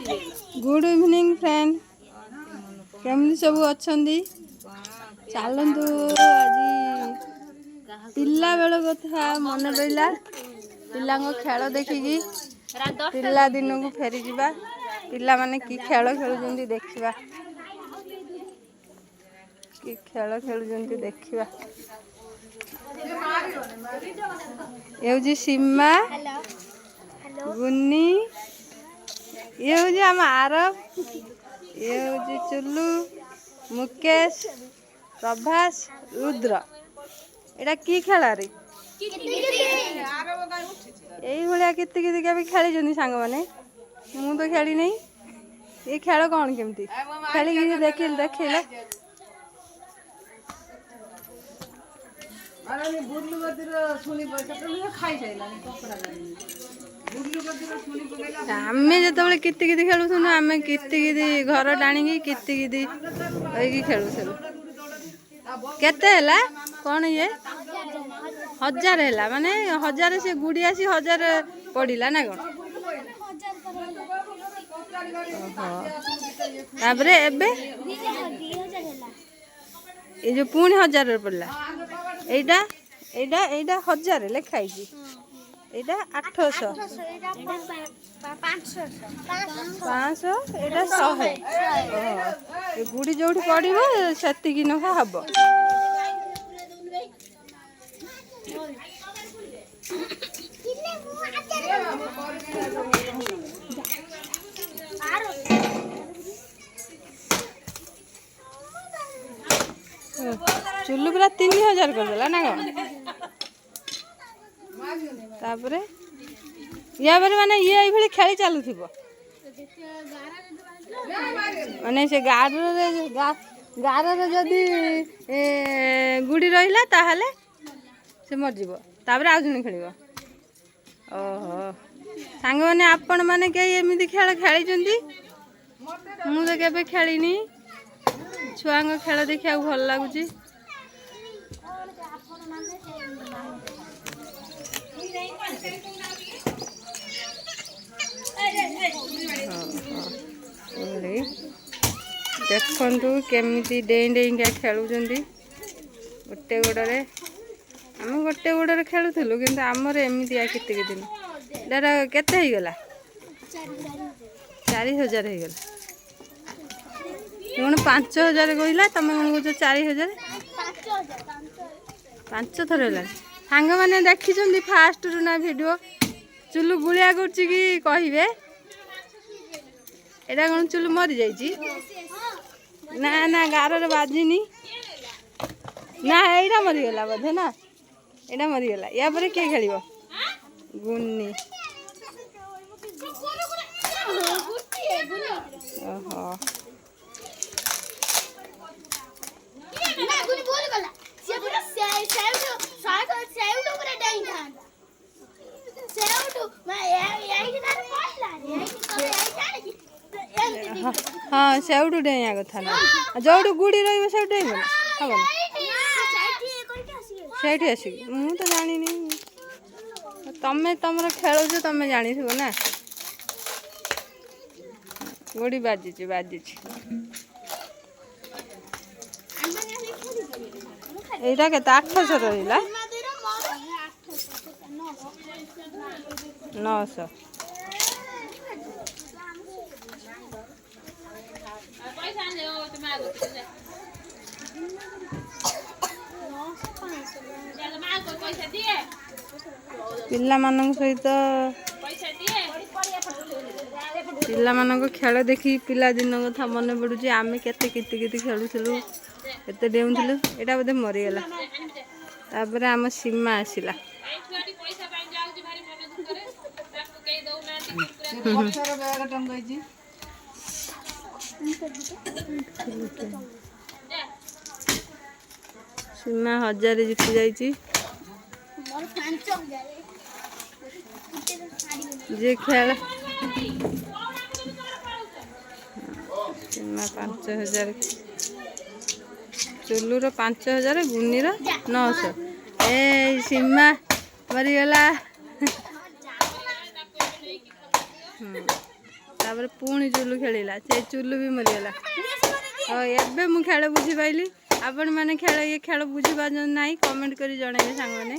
Good evening friend केमती सब अच्छा चलतु आज पिला बेल कथा मन पड़ा पिला खेल देखिकी पिला दिन को फेरी जा पिला माने की खेल खेलुंट देखा कि खेल खेलुंट देखा ये सीमा गुन्नी ये हूँ आम आरब ये हूँ चुल्लू मुकेश प्रभास रुद्र एटा की खेल रे यही भाया कित भी खेली सांग मैंने मु तो खेली नहीं ये खेल कौन केमती खेल देखिल देखिले आमे जो किति किति खेलुन आम किति घर टाणी किति खेलुलु केते कौन ये 1000 है माने 1000 से गुड़ी आसी 1000 पड़ा ना कौन तापरे एबे ये जो पुणी 1000 पड़ा एटा एटा एटा 1000 लिखाई एटा 800 500 एटा 100 गुड़ी जो पड़ो से नखा हम चुल्लू पूरा 3000 करदेला ना तापरे या बारे माने ये खेली चलु थी माने से गार जदि गुड़ी रहिला ताहले से मर जीवो तापरे आ जने खेलिबो ओहो सांग माने आपण माने के एमिति खेल खेली जंती मु तो केबे खेलिनी छुआंग खेल देखिया भल लागुची देखु केमी डेई डेईका खेलुंट गोटे गोड़े आम गोटे गोड़े खेलुलु कि आमर एमती केत दिन केते गला 4000 हो गला कौन 5000 कहला तुम कौन कह 4000 5 थर है सांग मैंने देखी फास्ट रू ना वीडियो चुलू गुलिया कर कहे एटा कौन चुलू मरी जाइए ना ना गार बाजिनी ना एटा मरीगला बोधे ना एटा मरीगला या पर किए खेल गुन्नी ओहो हाँ सेउटू डेया कथा ना जो गुड़ी रही डेगा हम से आसिक मुझे तो जानी तमें तुम खेल तुम जानी ना गुड़ी बाजी बाजी यहाँ के 800 रहा 900 पिला मानक सहित पिला मानक खेल देखी पिला दिन कथा मन पड़ुची आमे केते किति किति खेलुलु केते डेउथलु एटा बोधे मरीगला तापर आम सीमा आसिला सीमा 1000 जीति जाइए जे खेल सीमा 5000 चुल्लूर 5000 गुन्नीर 900 ए सीमा मरीगला तापर पुणी चुलु खेलिला से चुलु भी मरीगला। एबे मु खेल बुझी पाइली। आपण माने खेल ये खेल बुझी पाजन नाही कमेंट करी जणाइबे सांग माने।